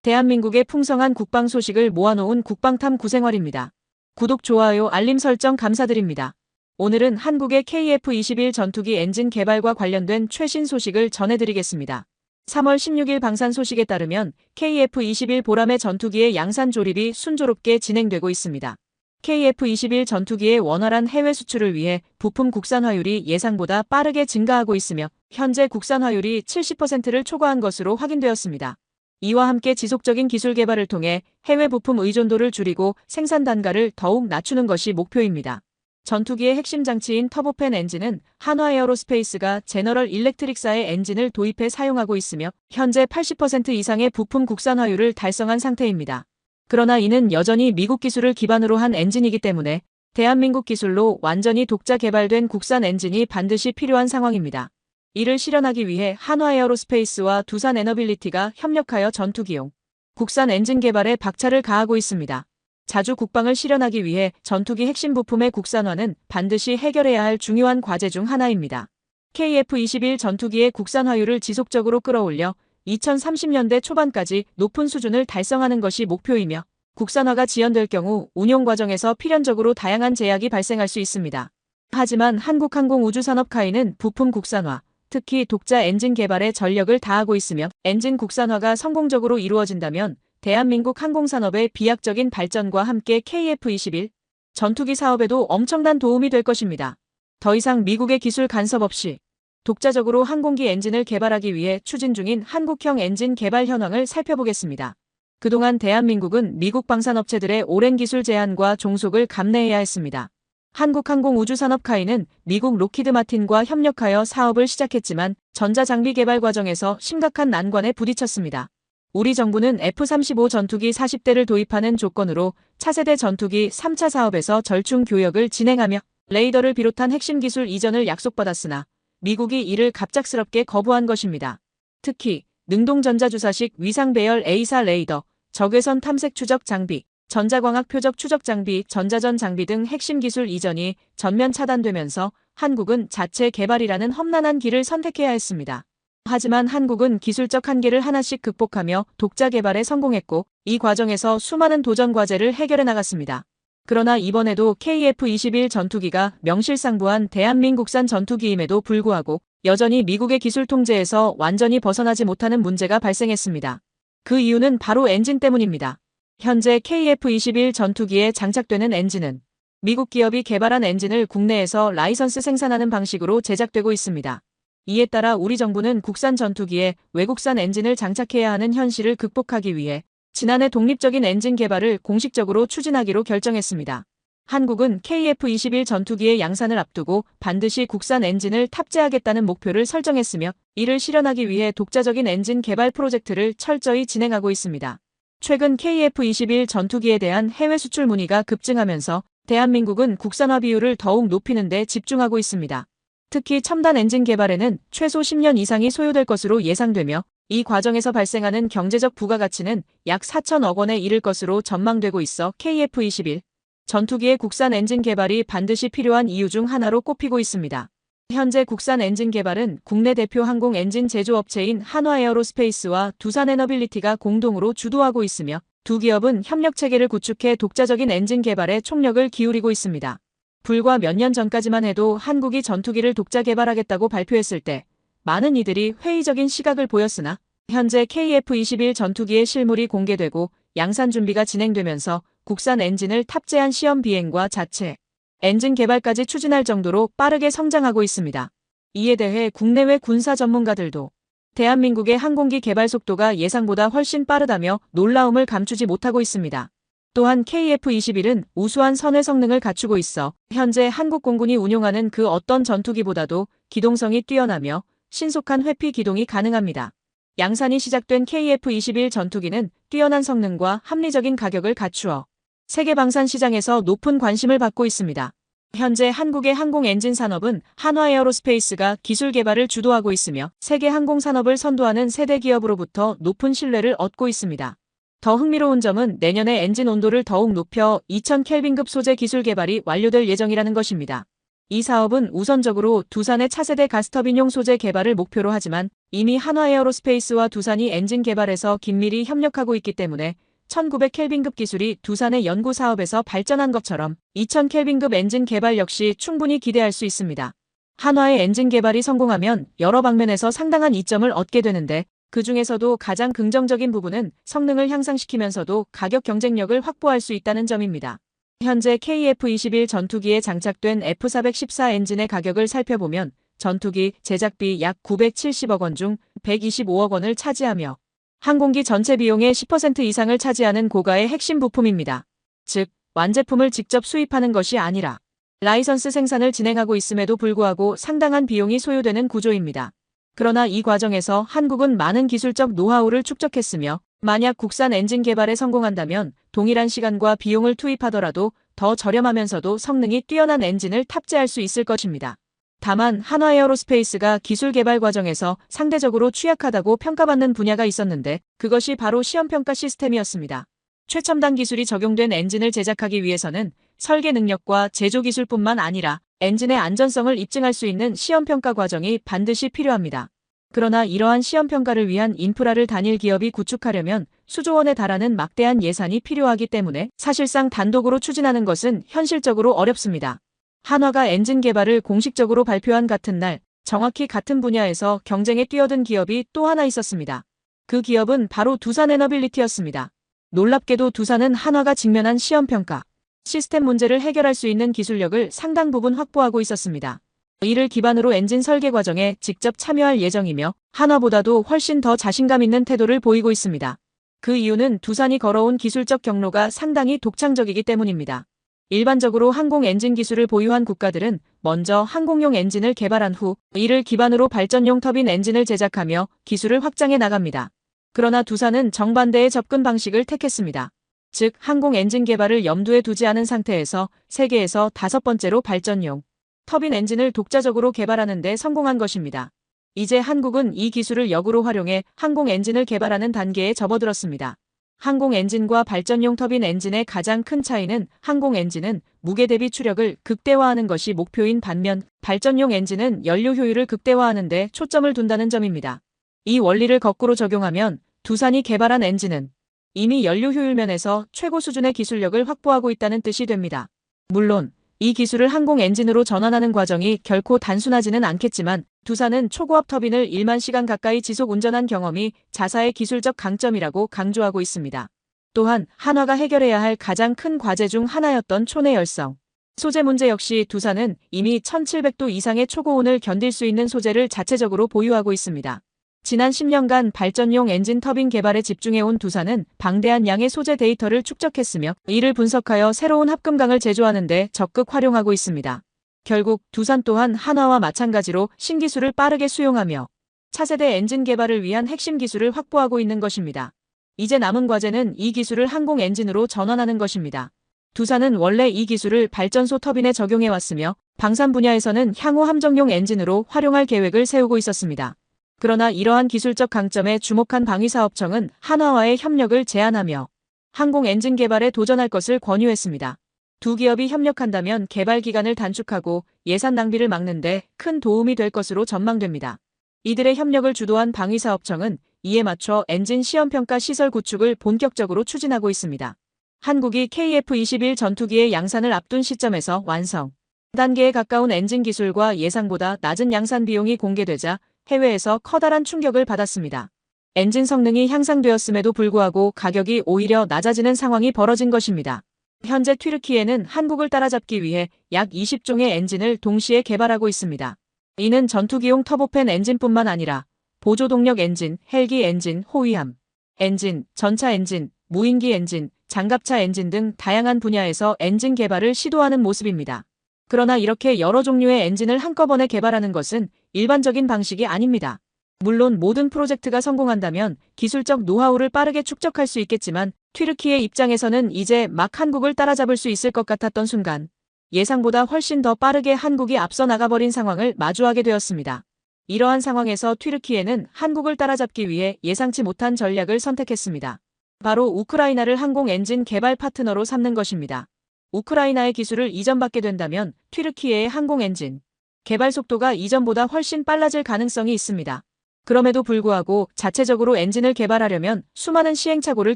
대한민국의 풍성한 국방 소식을 모아놓은 국방탐 구생활입니다. 구독, 좋아요, 알림 설정 감사드립니다. 오늘은 한국의 KF-21 전투기 엔진 개발과 관련된 최신 소식을 전해드리겠습니다. 3월 16일 방산 소식에 따르면 KF-21 보람의 전투기의 양산 조립이 순조롭게 진행되고 있습니다. KF-21 전투기의 원활한 해외 수출을 위해 부품 국산화율이 예상보다 빠르게 증가하고 있으며 현재 국산화율이 70%를 초과한 것으로 확인되었습니다. 이와 함께 지속적인 기술 개발을 통해 해외 부품 의존도를 줄이고 생산 단가를 더욱 낮추는 것이 목표입니다. 전투기의 핵심 장치인 터보팬 엔진은 한화 에어로스페이스가 제너럴 일렉트릭사의 엔진을 도입해 사용하고 있으며 현재 80% 이상의 부품 국산화율을 달성한 상태입니다. 그러나 이는 여전히 미국 기술을 기반으로 한 엔진이기 때문에 대한민국 기술로 완전히 독자 개발된 국산 엔진이 반드시 필요한 상황입니다. 이를 실현하기 위해 한화 에어로스페이스와 두산 에너빌리티가 협력하여 전투기용 국산 엔진 개발에 박차를 가하고 있습니다. 자주 국방을 실현하기 위해 전투기 핵심 부품의 국산화는 반드시 해결해야 할 중요한 과제 중 하나입니다. KF-21 전투기의 국산화율을 지속적으로 끌어올려 2030년대 초반까지 높은 수준을 달성하는 것이 목표이며 국산화가 지연될 경우 운용 과정에서 필연적으로 다양한 제약이 발생할 수 있습니다. 하지만 한국항공우주산업카이는 부품 국산화, 특히 독자 엔진 개발에 전력을 다하고 있으며 엔진 국산화가 성공적으로 이루어진다면 대한민국 항공산업의 비약적인 발전과 함께 KF-21 전투기 사업에도 엄청난 도움이 될 것입니다. 더 이상 미국의 기술 간섭 없이 독자적으로 항공기 엔진을 개발하기 위해 추진 중인 한국형 엔진 개발 현황을 살펴보겠습니다. 그동안 대한민국은 미국 방산업체들의 오랜 기술 제한과 종속을 감내해야 했습니다. 한국항공우주산업카이는 미국 로키드 마틴과 협력하여 사업을 시작했지만 전자장비 개발 과정에서 심각한 난관에 부딪혔습니다. 우리 정부는 F-35 전투기 40대를 도입하는 조건으로 차세대 전투기 3차 사업에서 절충 교역을 진행하며 레이더를 비롯한 핵심 기술 이전을 약속받았으나 미국이 이를 갑작스럽게 거부한 것입니다. 특히 능동전자주사식 위상배열 A사 레이더, 적외선 탐색 추적 장비, 전자광학 표적 추적 장비, 전자전 장비 등 핵심 기술 이전이 전면 차단되면서 한국은 자체 개발이라는 험난한 길을 선택해야 했습니다. 하지만 한국은 기술적 한계를 하나씩 극복하며 독자 개발에 성공했고 이 과정에서 수많은 도전 과제를 해결해 나갔습니다. 그러나 이번에도 KF-21 전투기가 명실상부한 대한민국산 전투기임에도 불구하고 여전히 미국의 기술 통제에서 완전히 벗어나지 못하는 문제가 발생했습니다. 그 이유는 바로 엔진 때문입니다. 현재 KF-21 전투기에 장착되는 엔진은 미국 기업이 개발한 엔진을 국내에서 라이선스 생산하는 방식으로 제작되고 있습니다. 이에 따라 우리 정부는 국산 전투기에 외국산 엔진을 장착해야 하는 현실을 극복하기 위해 지난해 독립적인 엔진 개발을 공식적으로 추진하기로 결정했습니다. 한국은 KF-21 전투기의 양산을 앞두고 반드시 국산 엔진을 탑재하겠다는 목표를 설정했으며 이를 실현하기 위해 독자적인 엔진 개발 프로젝트를 철저히 진행하고 있습니다. 최근 KF-21 전투기에 대한 해외 수출 문의가 급증하면서 대한민국은 국산화 비율을 더욱 높이는 데 집중하고 있습니다. 특히 첨단 엔진 개발에는 최소 10년 이상이 소요될 것으로 예상되며 이 과정에서 발생하는 경제적 부가가치는 약 4천억 원에 이를 것으로 전망되고 있어 KF-21 전투기의 국산 엔진 개발이 반드시 필요한 이유 중 하나로 꼽히고 있습니다. 현재 국산 엔진 개발은 국내 대표 항공 엔진 제조업체인 한화 에어로스페이스와 두산 에너빌리티가 공동으로 주도하고 있으며 두 기업은 협력 체계를 구축해 독자적인 엔진 개발에 총력을 기울이고 있습니다. 불과 몇 년 전까지만 해도 한국이 전투기를 독자 개발하겠다고 발표했을 때 많은 이들이 회의적인 시각을 보였으나 현재 KF-21 전투기의 실물이 공개되고 양산 준비가 진행되면서 국산 엔진을 탑재한 시험 비행과 자체 엔진 개발까지 추진할 정도로 빠르게 성장하고 있습니다. 이에 대해 국내외 군사 전문가들도 대한민국의 항공기 개발 속도가 예상보다 훨씬 빠르다며 놀라움을 감추지 못하고 있습니다. 또한 KF-21은 우수한 선회 성능을 갖추고 있어 현재 한국 공군이 운용하는 그 어떤 전투기보다도 기동성이 뛰어나며 신속한 회피 기동이 가능합니다. 양산이 시작된 KF-21 전투기는 뛰어난 성능과 합리적인 가격을 갖추어 세계 방산 시장에서 높은 관심을 받고 있습니다. 현재 한국의 항공 엔진 산업은 한화 에어로스페이스가 기술 개발을 주도하고 있으며 세계 항공 산업을 선도하는 세대 기업으로부터 높은 신뢰를 얻고 있습니다. 더 흥미로운 점은 내년에 엔진 온도를 더욱 높여 2000켈빈급 소재 기술 개발이 완료될 예정이라는 것입니다. 이 사업은 우선적으로 두산의 차세대 가스터빈용 소재 개발을 목표로 하지만 이미 한화에어로스페이스와 두산이 엔진 개발에서 긴밀히 협력하고 있기 때문에 1900켈빈급 기술이 두산의 연구 사업에서 발전한 것처럼 2000켈빈급 엔진 개발 역시 충분히 기대할 수 있습니다. 한화의 엔진 개발이 성공하면 여러 방면에서 상당한 이점을 얻게 되는데 그 중에서도 가장 긍정적인 부분은 성능을 향상시키면서도 가격 경쟁력을 확보할 수 있다는 점입니다. 현재 KF-21 전투기에 장착된 F414 엔진의 가격을 살펴보면 전투기 제작비 약 970억 원 중 125억 원을 차지하며 항공기 전체 비용의 10% 이상을 차지하는 고가의 핵심 부품입니다. 즉, 완제품을 직접 수입하는 것이 아니라 라이선스 생산을 진행하고 있음에도 불구하고 상당한 비용이 소요되는 구조입니다. 그러나 이 과정에서 한국은 많은 기술적 노하우를 축적했으며 만약 국산 엔진 개발에 성공한다면 동일한 시간과 비용을 투입하더라도 더 저렴하면서도 성능이 뛰어난 엔진을 탑재할 수 있을 것입니다. 다만 한화에어로스페이스가 기술 개발 과정에서 상대적으로 취약하다고 평가받는 분야가 있었는데 그것이 바로 시험평가 시스템이었습니다. 최첨단 기술이 적용된 엔진을 제작하기 위해서는 설계 능력과 제조 기술뿐만 아니라 엔진의 안전성을 입증할 수 있는 시험평가 과정이 반드시 필요합니다. 그러나 이러한 시험평가를 위한 인프라를 단일 기업이 구축하려면 수조 원에 달하는 막대한 예산이 필요하기 때문에 사실상 단독으로 추진하는 것은 현실적으로 어렵습니다. 한화가 엔진 개발을 공식적으로 발표한 같은 날 정확히 같은 분야에서 경쟁에 뛰어든 기업이 또 하나 있었습니다. 그 기업은 바로 두산에너빌리티였습니다. 놀랍게도 두산은 한화가 직면한 시험평가 시스템 문제를 해결할 수 있는 기술력을 상당 부분 확보하고 있었습니다. 이를 기반으로 엔진 설계 과정에 직접 참여할 예정이며 한화보다도 훨씬 더 자신감 있는 태도를 보이고 있습니다. 그 이유는 두산이 걸어온 기술적 경로가 상당히 독창적이기 때문입니다. 일반적으로 항공 엔진 기술을 보유한 국가들은 먼저 항공용 엔진을 개발한 후 이를 기반으로 발전용 터빈 엔진을 제작하며 기술을 확장해 나갑니다. 그러나 두산은 정반대의 접근 방식을 택했습니다. 즉, 항공 엔진 개발을 염두에 두지 않은 상태에서 세계에서 5번째로 발전용 터빈 엔진을 독자적으로 개발하는 데 성공한 것입니다. 이제 한국은 이 기술을 역으로 활용해 항공 엔진을 개발하는 단계에 접어들었습니다. 항공 엔진과 발전용 터빈 엔진의 가장 큰 차이는 항공 엔진은 무게 대비 추력을 극대화하는 것이 목표인 반면 발전용 엔진은 연료 효율을 극대화하는 데 초점을 둔다는 점입니다. 이 원리를 거꾸로 적용하면 두산이 개발한 엔진은 이미 연료 효율 면에서 최고 수준의 기술력을 확보하고 있다는 뜻이 됩니다. 물론 이 기술을 항공 엔진으로 전환하는 과정이 결코 단순하지는 않겠지만 두산은 초고압 터빈을 1만 시간 가까이 지속 운전한 경험이 자사의 기술적 강점이라고 강조하고 있습니다. 또한 한화가 해결해야 할 가장 큰 과제 중 하나였던 초내 열성 소재 문제 역시 두산은 이미 1700도 이상의 초고온을 견딜 수 있는 소재를 자체적으로 보유하고 있습니다. 지난 10년간 발전용 엔진 터빈 개발에 집중해온 두산은 방대한 양의 소재 데이터를 축적했으며 이를 분석하여 새로운 합금강을 제조하는 데 적극 활용하고 있습니다. 결국 두산 또한 한화와 마찬가지로 신기술을 빠르게 수용하며 차세대 엔진 개발을 위한 핵심 기술을 확보하고 있는 것입니다. 이제 남은 과제는 이 기술을 항공 엔진으로 전환하는 것입니다. 두산은 원래 이 기술을 발전소 터빈에 적용해왔으며 방산 분야에서는 향후 함정용 엔진으로 활용할 계획을 세우고 있었습니다. 그러나 이러한 기술적 강점에 주목한 방위사업청은 한화와의 협력을 제안하며 항공 엔진 개발에 도전할 것을 권유했습니다. 두 기업이 협력한다면 개발 기간을 단축하고 예산 낭비를 막는 데 큰 도움이 될 것으로 전망됩니다. 이들의 협력을 주도한 방위사업청은 이에 맞춰 엔진 시험평가 시설 구축을 본격적으로 추진하고 있습니다. 한국이 KF-21 전투기의 양산을 앞둔 시점에서 완성 단계에 가까운 엔진 기술과 예상보다 낮은 양산 비용이 공개되자 해외에서 커다란 충격을 받았습니다. 엔진 성능이 향상되었음에도 불구하고 가격이 오히려 낮아지는 상황이 벌어진 것입니다. 현재 튀르키예는 한국을 따라잡기 위해 약 20종의 엔진을 동시에 개발하고 있습니다. 이는 전투기용 터보팬 엔진뿐만 아니라 보조동력 엔진, 헬기 엔진, 호위함 엔진, 전차 엔진, 무인기 엔진, 장갑차 엔진 등 다양한 분야에서 엔진 개발을 시도하는 모습입니다. 그러나 이렇게 여러 종류의 엔진을 한꺼번에 개발하는 것은 일반적인 방식이 아닙니다. 물론 모든 프로젝트가 성공한다면 기술적 노하우를 빠르게 축적할 수 있겠지만 튀르키예 입장에서는 이제 막 한국을 따라잡을 수 있을 것 같았던 순간 예상보다 훨씬 더 빠르게 한국이 앞서 나가버린 상황을 마주하게 되었습니다. 이러한 상황에서 튀르키예는 한국을 따라잡기 위해 예상치 못한 전략을 선택했습니다. 바로 우크라이나를 항공 엔진 개발 파트너로 삼는 것입니다. 우크라이나의 기술을 이전받게 된다면 튀르키예의 항공 엔진 개발 속도가 이전보다 훨씬 빨라질 가능성이 있습니다. 그럼에도 불구하고 자체적으로 엔진을 개발하려면 수많은 시행착오를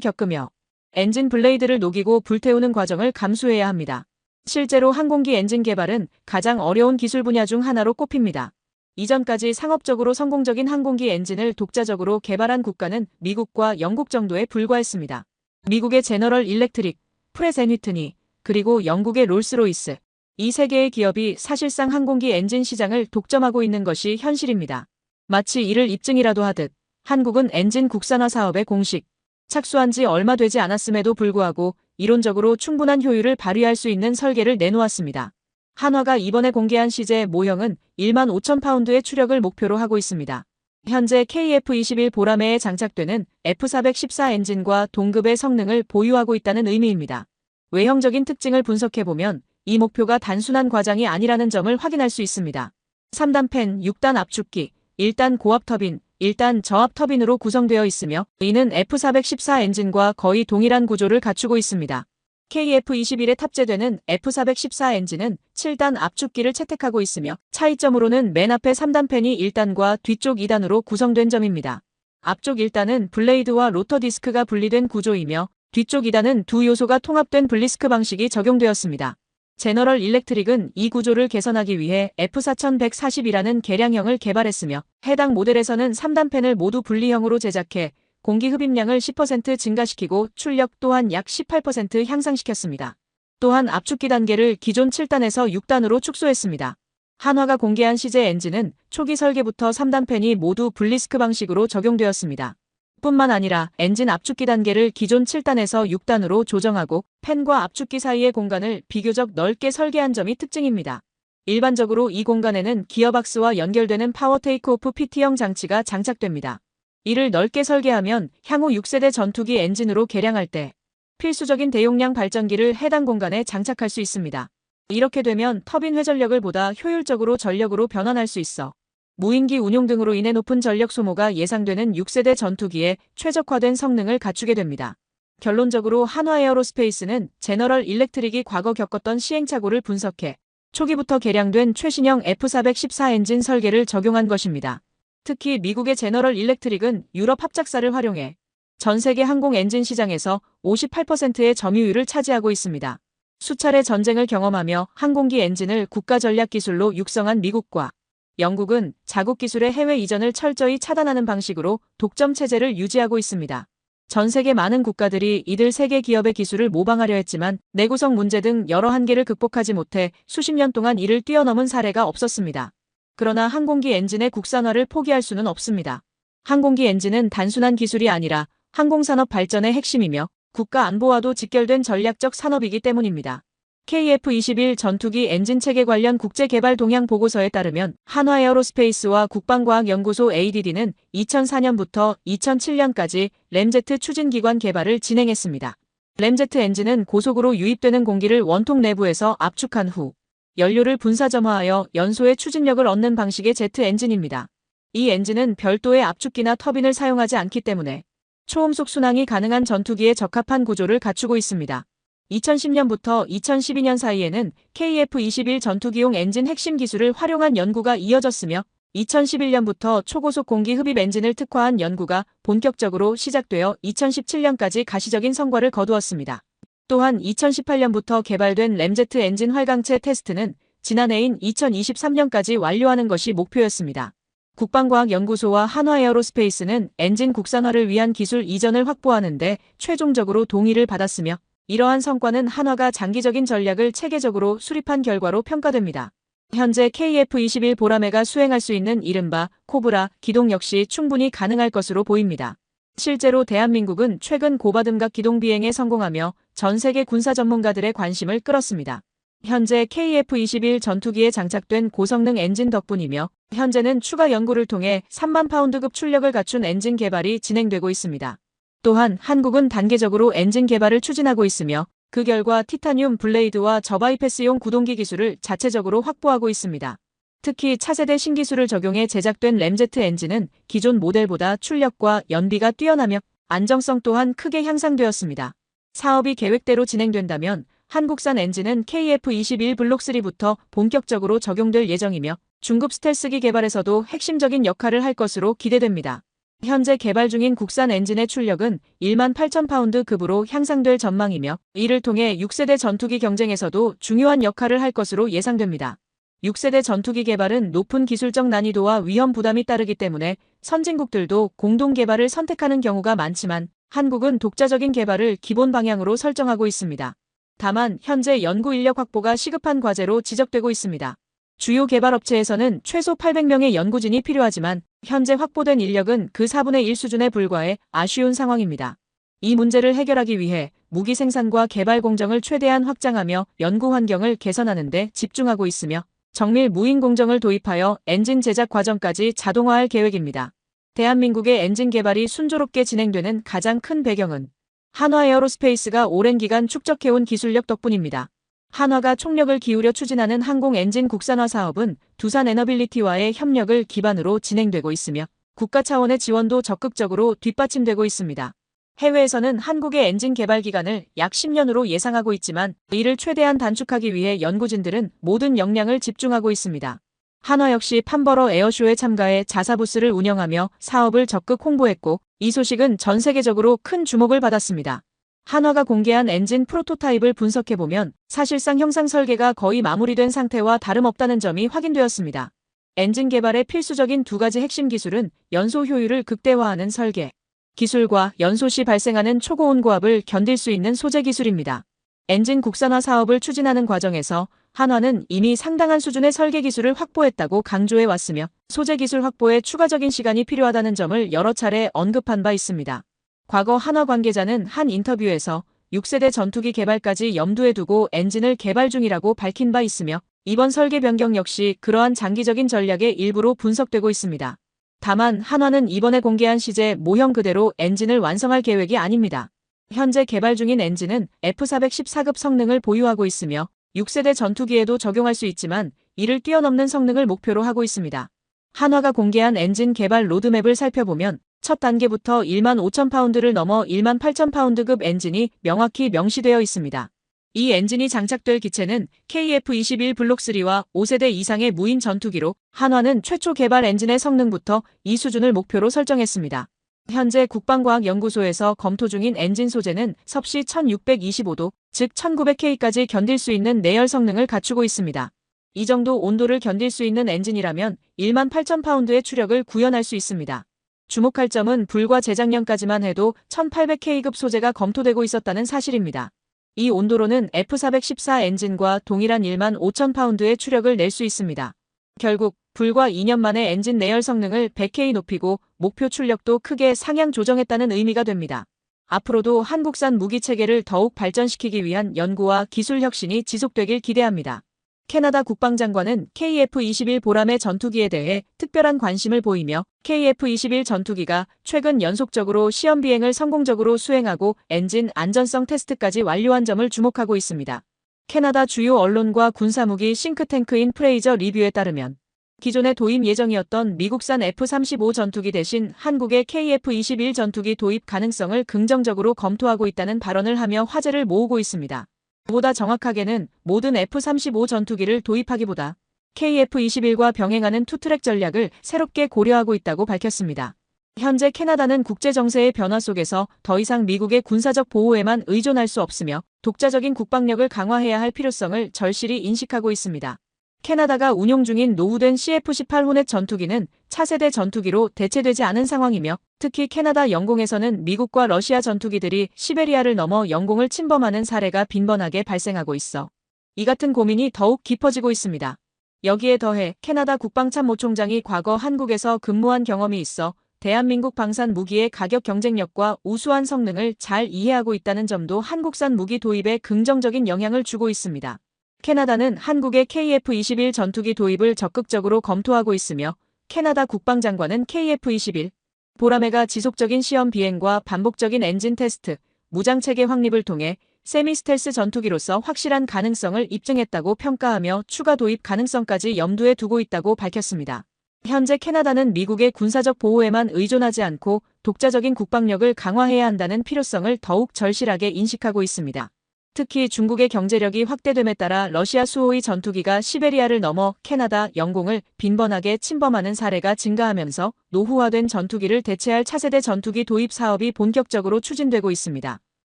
겪으며 엔진 블레이드를 녹이고 불태우는 과정을 감수해야 합니다. 실제로 항공기 엔진 개발은 가장 어려운 기술 분야 중 하나로 꼽힙니다. 이전까지 상업적으로 성공적인 항공기 엔진을 독자적으로 개발한 국가는 미국과 영국 정도에 불과했습니다. 미국의 제너럴 일렉트릭, 프렛 앤 휘트니, 그리고 영국의 롤스로이스, 이 세 개의 기업이 사실상 항공기 엔진 시장을 독점하고 있는 것이 현실입니다. 마치 이를 입증이라도 하듯 한국은 엔진 국산화 사업에 공식 착수한 지 얼마 되지 않았음에도 불구하고 이론적으로 충분한 효율을 발휘할 수 있는 설계를 내놓았습니다. 한화가 이번에 공개한 CJ 모형은 1만 5천 파운드의 추력을 목표로 하고 있습니다. 현재 KF-21 보라매에 장착되는 F414 엔진과 동급의 성능을 보유하고 있다는 의미입니다. 외형적인 특징을 분석해보면 이 목표가 단순한 과장이 아니라는 점을 확인할 수 있습니다. 3단 팬, 6단 압축기, 1단 고압 터빈, 1단 저압 터빈으로 구성되어 있으며 이는 F414 엔진과 거의 동일한 구조를 갖추고 있습니다. KF-21에 탑재되는 F414 엔진은 7단 압축기를 채택하고 있으며 차이점으로는 맨 앞에 3단 팬이 1단과 뒤쪽 2단으로 구성된 점입니다. 앞쪽 1단은 블레이드와 로터 디스크가 분리된 구조이며 뒤쪽 2단은 두 요소가 통합된 블리스크 방식이 적용되었습니다. 제너럴 일렉트릭은 이 구조를 개선하기 위해 F4140이라는 개량형을 개발했으며 해당 모델에서는 3단 팬을 모두 분리형으로 제작해 공기 흡입량을 10% 증가시키고 출력 또한 약 18% 향상시켰습니다. 또한 압축기 단계를 기존 7단에서 6단으로 축소했습니다. 한화가 공개한 CJ 엔진은 초기 설계부터 3단 팬이 모두 블리스크 방식으로 적용되었습니다. 뿐만 아니라 엔진 압축기 단계를 기존 7단에서 6단으로 조정하고 팬과 압축기 사이의 공간을 비교적 넓게 설계한 점이 특징입니다. 일반적으로 이 공간에는 기어박스와 연결되는 파워 테이크오프 PT형 장치가 장착됩니다. 이를 넓게 설계하면 향후 6세대 전투기 엔진으로 개량할 때 필수적인 대용량 발전기를 해당 공간에 장착할 수 있습니다. 이렇게 되면 터빈 회전력을 보다 효율적으로 전력으로 변환할 수 있어 무인기 운용 등으로 인해 높은 전력 소모가 예상되는 6세대 전투기에 최적화된 성능을 갖추게 됩니다. 결론적으로 한화에어로스페이스는 제너럴 일렉트릭이 과거 겪었던 시행착오를 분석해 초기부터 개량된 최신형 F414 엔진 설계를 적용한 것입니다. 특히 미국의 제너럴 일렉트릭은 유럽 합작사를 활용해 전 세계 항공 엔진 시장에서 58%의 점유율을 차지하고 있습니다. 수차례 전쟁을 경험하며 항공기 엔진을 국가 전략 기술로 육성한 미국과 영국은 자국 기술의 해외 이전을 철저히 차단하는 방식으로 독점 체제를 유지하고 있습니다. 전 세계 많은 국가들이 이들 세 개 기업의 기술을 모방하려 했지만 내구성 문제 등 여러 한계를 극복하지 못해 수십 년 동안 이를 뛰어넘은 사례가 없었습니다. 그러나 항공기 엔진의 국산화를 포기할 수는 없습니다. 항공기 엔진은 단순한 기술이 아니라 항공산업 발전의 핵심이며 국가 안보와도 직결된 전략적 산업이기 때문입니다. KF-21 전투기 엔진 체계 관련 국제개발 동향 보고서에 따르면 한화에어로스페이스와 국방과학연구소 ADD는 2004년부터 2007년까지 램제트 추진기관 개발을 진행했습니다. 램제트 엔진은 고속으로 유입되는 공기를 원통 내부에서 압축한 후 연료를 분사점화하여 연소의 추진력을 얻는 방식의 제트 엔진입니다. 이 엔진은 별도의 압축기나 터빈을 사용하지 않기 때문에 초음속 순항이 가능한 전투기에 적합한 구조를 갖추고 있습니다. 2010년부터 2012년 사이에는 KF-21 전투기용 엔진 핵심 기술을 활용한 연구가 이어졌으며 2011년부터 초고속 공기 흡입 엔진을 특화한 연구가 본격적으로 시작되어 2017년까지 가시적인 성과를 거두었습니다. 또한 2018년부터 개발된 램제트 엔진 활강체 테스트는 지난해인 2023년까지 완료하는 것이 목표였습니다. 국방과학연구소와 한화에어로스페이스는 엔진 국산화를 위한 기술 이전을 확보하는 데 최종적으로 동의를 받았으며 이러한 성과는 한화가 장기적인 전략을 체계적으로 수립한 결과로 평가됩니다. 현재 KF-21 보라매가 수행할 수 있는 이른바 코브라 기동 역시 충분히 가능할 것으로 보입니다. 실제로 대한민국은 최근 고바등각 기동 비행에 성공하며 전 세계 군사 전문가들의 관심을 끌었습니다. 현재 KF-21 전투기에 장착된 고성능 엔진 덕분이며 현재는 추가 연구를 통해 3만 파운드급 출력을 갖춘 엔진 개발이 진행되고 있습니다. 또한 한국은 단계적으로 엔진 개발을 추진하고 있으며 그 결과 티타늄 블레이드와 저바이패스용 구동기 기술을 자체적으로 확보하고 있습니다. 특히 차세대 신기술을 적용해 제작된 램제트 엔진은 기존 모델보다 출력과 연비가 뛰어나며 안정성 또한 크게 향상되었습니다. 사업이 계획대로 진행된다면 한국산 엔진은 KF-21 블록 3부터 본격적으로 적용될 예정이며 중급 스텔스기 개발에서도 핵심적인 역할을 할 것으로 기대됩니다. 현재 개발 중인 국산 엔진의 출력은 18,000파운드 급으로 향상될 전망이며 이를 통해 6세대 전투기 경쟁에서도 중요한 역할을 할 것으로 예상됩니다. 6세대 전투기 개발은 높은 기술적 난이도와 위험 부담이 따르기 때문에 선진국들도 공동 개발을 선택하는 경우가 많지만 한국은 독자적인 개발을 기본 방향으로 설정하고 있습니다. 다만 현재 연구 인력 확보가 시급한 과제로 지적되고 있습니다. 주요 개발업체에서는 최소 800명의 연구진이 필요하지만 현재 확보된 인력은 그 4분의 1 수준에 불과해 아쉬운 상황입니다. 이 문제를 해결하기 위해 무기 생산과 개발 공정을 최대한 확장하며 연구 환경을 개선하는 데 집중하고 있으며 정밀 무인 공정을 도입하여 엔진 제작 과정까지 자동화할 계획입니다. 대한민국의 엔진 개발이 순조롭게 진행되는 가장 큰 배경은 한화 에어로스페이스가 오랜 기간 축적해온 기술력 덕분입니다. 한화가 총력을 기울여 추진하는 항공 엔진 국산화 사업은 두산 에너빌리티와의 협력을 기반으로 진행되고 있으며 국가 차원의 지원도 적극적으로 뒷받침되고 있습니다. 해외에서는 한국의 엔진 개발 기간을 약 10년으로 예상하고 있지만 이를 최대한 단축하기 위해 연구진들은 모든 역량을 집중하고 있습니다. 한화 역시 판버러 에어쇼에 참가해 자사부스를 운영하며 사업을 적극 홍보했고 이 소식은 전 세계적으로 큰 주목을 받았습니다. 한화가 공개한 엔진 프로토타입을 분석해보면 사실상 형상 설계가 거의 마무리된 상태와 다름없다는 점이 확인되었습니다. 엔진 개발의 필수적인 두 가지 핵심 기술은 연소 효율을 극대화하는 설계 기술과 연소 시 발생하는 초고온 고압을 견딜 수 있는 소재 기술입니다. 엔진 국산화 사업을 추진하는 과정에서 한화는 이미 상당한 수준의 설계 기술을 확보했다고 강조해 왔으며 소재 기술 확보에 추가적인 시간이 필요하다는 점을 여러 차례 언급한 바 있습니다. 과거 한화 관계자는 한 인터뷰에서 6세대 전투기 개발까지 염두에 두고 엔진을 개발 중이라고 밝힌 바 있으며 이번 설계 변경 역시 그러한 장기적인 전략의 일부로 분석되고 있습니다. 다만 한화는 이번에 공개한 시제 모형 그대로 엔진을 완성할 계획이 아닙니다. 현재 개발 중인 엔진은 F414급 성능을 보유하고 있으며 6세대 전투기에도 적용할 수 있지만 이를 뛰어넘는 성능을 목표로 하고 있습니다. 한화가 공개한 엔진 개발 로드맵을 살펴보면 첫 단계부터 15,000파운드를 넘어 18,000파운드급 엔진이 명확히 명시되어 있습니다. 이 엔진이 장착될 기체는 KF-21 블록 3와 5세대 이상의 무인 전투기로 한화는 최초 개발 엔진의 성능부터 이 수준을 목표로 설정했습니다. 현재 국방과학연구소에서 검토 중인 엔진 소재는 섭씨 1625도, 즉 1900K까지 견딜 수 있는 내열 성능을 갖추고 있습니다. 이 정도 온도를 견딜 수 있는 엔진이라면 18,000파운드의 추력을 구현할 수 있습니다. 주목할 점은 불과 재작년까지만 해도 1800K급 소재가 검토되고 있었다는 사실입니다. 이 온도로는 F414 엔진과 동일한 15,000파운드의 추력을 낼 수 있습니다. 결국 불과 2년 만에 엔진 내열 성능을 100K 높이고 목표 출력도 크게 상향 조정했다는 의미가 됩니다. 앞으로도 한국산 무기 체계를 더욱 발전시키기 위한 연구와 기술 혁신이 지속되길 기대합니다. 캐나다 국방장관은 KF-21 보람의 전투기에 대해 특별한 관심을 보이며 KF-21 전투기가 최근 연속적으로 시험 비행을 성공적으로 수행하고 엔진 안전성 테스트까지 완료한 점을 주목하고 있습니다. 캐나다 주요 언론과 군사무기 싱크탱크인 프레이저 리뷰에 따르면 기존에 도입 예정이었던 미국산 F-35 전투기 대신 한국의 KF-21 전투기 도입 가능성을 긍정적으로 검토하고 있다는 발언을 하며 화제를 모으고 있습니다. 보다 정확하게는 모든 F-35 전투기를 도입하기보다 KF-21과 병행하는 투트랙 전략을 새롭게 고려하고 있다고 밝혔습니다. 현재 캐나다는 국제 정세의 변화 속에서 더 이상 미국의 군사적 보호에만 의존할 수 없으며 독자적인 국방력을 강화해야 할 필요성을 절실히 인식하고 있습니다. 캐나다가 운용 중인 노후된 CF-18 호넷 전투기는 차세대 전투기로 대체되지 않은 상황이며 특히 캐나다 영공에서는 미국과 러시아 전투기들이 시베리아를 넘어 영공을 침범하는 사례가 빈번하게 발생하고 있어 이 같은 고민이 더욱 깊어지고 있습니다. 여기에 더해 캐나다 국방참모총장이 과거 한국에서 근무한 경험이 있어 대한민국 방산 무기의 가격 경쟁력과 우수한 성능을 잘 이해하고 있다는 점도 한국산 무기 도입에 긍정적인 영향을 주고 있습니다. 캐나다는 한국의 KF-21 전투기 도입을 적극적으로 검토하고 있으며 캐나다 국방장관은 KF-21 보라매가 지속적인 시험 비행과 반복적인 엔진 테스트, 무장체계 확립을 통해 세미스텔스 전투기로서 확실한 가능성을 입증했다고 평가하며 추가 도입 가능성까지 염두에 두고 있다고 밝혔습니다. 현재 캐나다는 미국의 군사적 보호에만 의존하지 않고 독자적인 국방력을 강화해야 한다는 필요성을 더욱 절실하게 인식하고 있습니다. 특히 중국의 경제력이 확대됨에 따라 러시아 수호의 전투기가 시베리아를 넘어 캐나다, 영공을 빈번하게 침범하는 사례가 증가하면서 노후화된 전투기를 대체할 차세대 전투기 도입 사업이 본격적으로 추진되고 있습니다.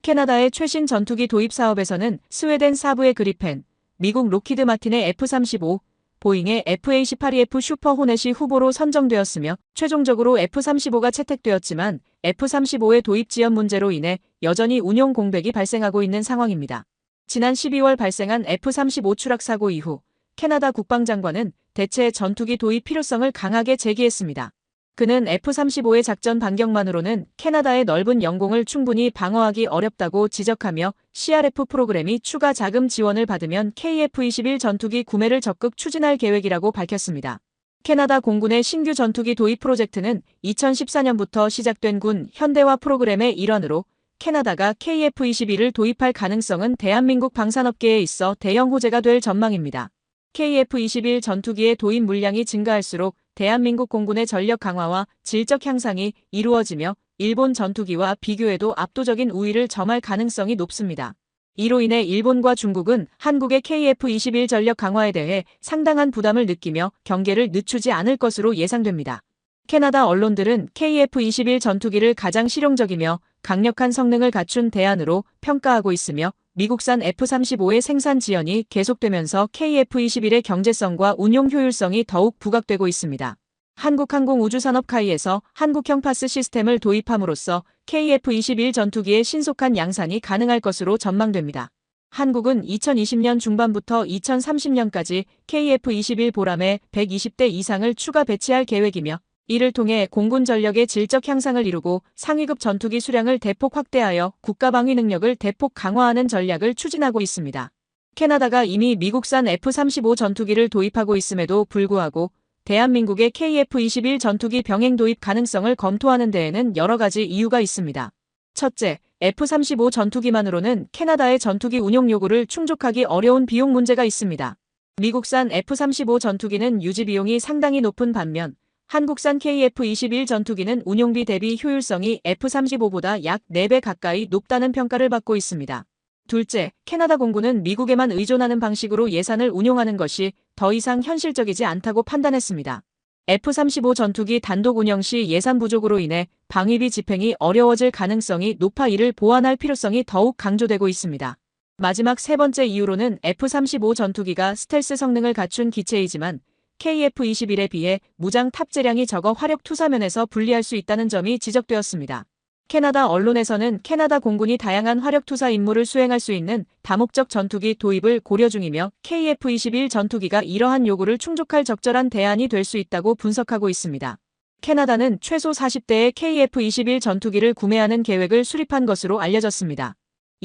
캐나다의 최신 전투기 도입 사업에서는 스웨덴 사브의 그리펜, 미국 로키드 마틴의 F-35, 보잉의 FA-18EF 슈퍼 호넷이 후보로 선정되었으며 최종적으로 F-35가 채택되었지만 F-35의 도입 지연 문제로 인해 여전히 운용 공백이 발생하고 있는 상황입니다. 지난 12월 발생한 F-35 추락 사고 이후 캐나다 국방장관은 대체 전투기 도입 필요성을 강하게 제기했습니다. 그는 F-35의 작전 반경만으로는 캐나다의 넓은 영공을 충분히 방어하기 어렵다고 지적하며 CRF 프로그램이 추가 자금 지원을 받으면 KF-21 전투기 구매를 적극 추진할 계획이라고 밝혔습니다. 캐나다 공군의 신규 전투기 도입 프로젝트는 2014년부터 시작된 군 현대화 프로그램의 일환으로 캐나다가 KF-21을 도입할 가능성은 대한민국 방산업계에 있어 대형 호재가 될 전망입니다. KF-21 전투기의 도입 물량이 증가할수록 대한민국 공군의 전력 강화와 질적 향상이 이루어지며 일본 전투기와 비교해도 압도적인 우위를 점할 가능성이 높습니다. 이로 인해 일본과 중국은 한국의 KF-21 전력 강화에 대해 상당한 부담을 느끼며 경계를 늦추지 않을 것으로 예상됩니다. 캐나다 언론들은 KF-21 전투기를 가장 실용적이며 강력한 성능을 갖춘 대안으로 평가하고 있으며 미국산 F-35의 생산 지연이 계속되면서 KF-21의 경제성과 운용 효율성이 더욱 부각되고 있습니다. 한국항공우주산업카이에서 한국형 파스 시스템을 도입함으로써 KF-21 전투기의 신속한 양산이 가능할 것으로 전망됩니다. 한국은 2020년 중반부터 2030년까지 KF-21 보람의 120대 이상을 추가 배치할 계획이며 이를 통해 공군 전력의 질적 향상을 이루고 상위급 전투기 수량을 대폭 확대하여 국가방위 능력을 대폭 강화하는 전략을 추진하고 있습니다. 캐나다가 이미 미국산 F-35 전투기를 도입하고 있음에도 불구하고 대한민국의 KF-21 전투기 병행 도입 가능성을 검토하는 데에는 여러 가지 이유가 있습니다. 첫째, F-35 전투기만으로는 캐나다의 전투기 운용 요구를 충족하기 어려운 비용 문제가 있습니다. 미국산 F-35 전투기는 유지 비용이 상당히 높은 반면 한국산 KF-21 전투기는 운용비 대비 효율성이 F-35보다 약 4배 가까이 높다는 평가를 받고 있습니다. 둘째, 캐나다 공군은 미국에만 의존하는 방식으로 예산을 운용하는 것이 더 이상 현실적이지 않다고 판단했습니다. F-35 전투기 단독 운영 시 예산 부족으로 인해 방위비 집행이 어려워질 가능성이 높아 이를 보완할 필요성이 더욱 강조되고 있습니다. 마지막 세 번째 이유로는 F-35 전투기가 스텔스 성능을 갖춘 기체이지만 KF-21에 비해 무장 탑재량이 적어 화력 투사면에서 불리할 수 있다는 점이 지적되었습니다. 캐나다 언론에서는 캐나다 공군이 다양한 화력 투사 임무를 수행할 수 있는 다목적 전투기 도입을 고려 중이며 KF-21 전투기가 이러한 요구를 충족할 적절한 대안이 될 수 있다고 분석하고 있습니다. 캐나다는 최소 40대의 KF-21 전투기를 구매하는 계획을 수립한 것으로 알려졌습니다.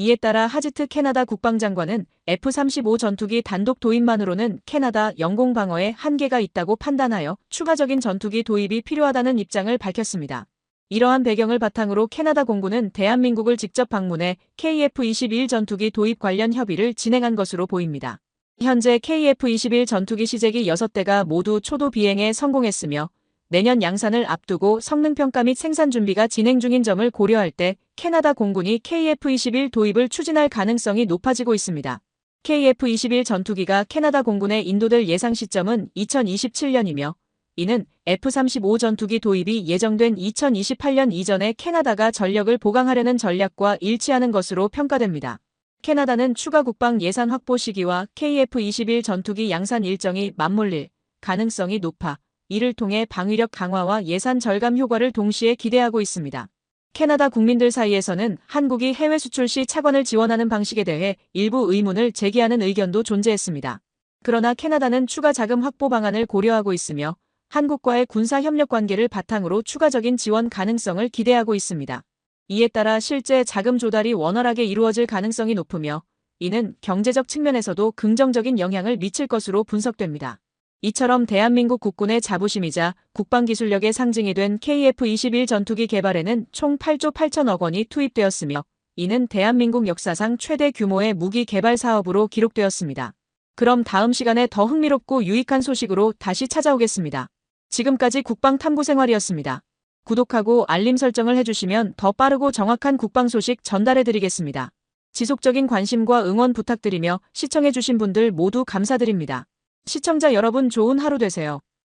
이에 따라 하지트 캐나다 국방장관은 F-35 전투기 단독 도입만으로는 캐나다 영공 방어에 한계가 있다고 판단하여 추가적인 전투기 도입이 필요하다는 입장을 밝혔습니다. 이러한 배경을 바탕으로 캐나다 공군은 대한민국을 직접 방문해 KF-21 전투기 도입 관련 협의를 진행한 것으로 보입니다. 현재 KF-21 전투기 시제기 6대가 모두 초도 비행에 성공했으며 내년 양산을 앞두고 성능평가 및 생산 준비가 진행 중인 점을 고려할 때 캐나다 공군이 KF-21 도입을 추진할 가능성이 높아지고 있습니다. KF-21 전투기가 캐나다 공군에 인도될 예상 시점은 2027년이며 이는 F-35 전투기 도입이 예정된 2028년 이전에 캐나다가 전력을 보강하려는 전략과 일치하는 것으로 평가됩니다. 캐나다는 추가 국방 예산 확보 시기와 KF-21 전투기 양산 일정이 맞물릴 가능성이 높아 이를 통해 방위력 강화와 예산 절감 효과를 동시에 기대하고 있습니다. 캐나다 국민들 사이에서는 한국이 해외 수출 시 차관을 지원하는 방식에 대해 일부 의문을 제기하는 의견도 존재했습니다. 그러나 캐나다는 추가 자금 확보 방안을 고려하고 있으며 한국과의 군사 협력 관계를 바탕으로 추가적인 지원 가능성을 기대하고 있습니다. 이에 따라 실제 자금 조달이 원활하게 이루어질 가능성이 높으며 이는 경제적 측면에서도 긍정적인 영향을 미칠 것으로 분석됩니다. 이처럼 대한민국 국군의 자부심이자 국방기술력의 상징이 된 KF-21 전투기 개발에는 총 8조 8천억 원이 투입되었으며 이는 대한민국 역사상 최대 규모의 무기 개발 사업으로 기록되었습니다. 그럼 다음 시간에 더 흥미롭고 유익한 소식으로 다시 찾아오겠습니다. 지금까지 국방탐구생활이었습니다. 구독하고 알림 설정을 해주시면 더 빠르고 정확한 국방 소식 전달해드리겠습니다. 지속적인 관심과 응원 부탁드리며 시청해주신 분들 모두 감사드립니다. 시청자 여러분 좋은 하루 되세요.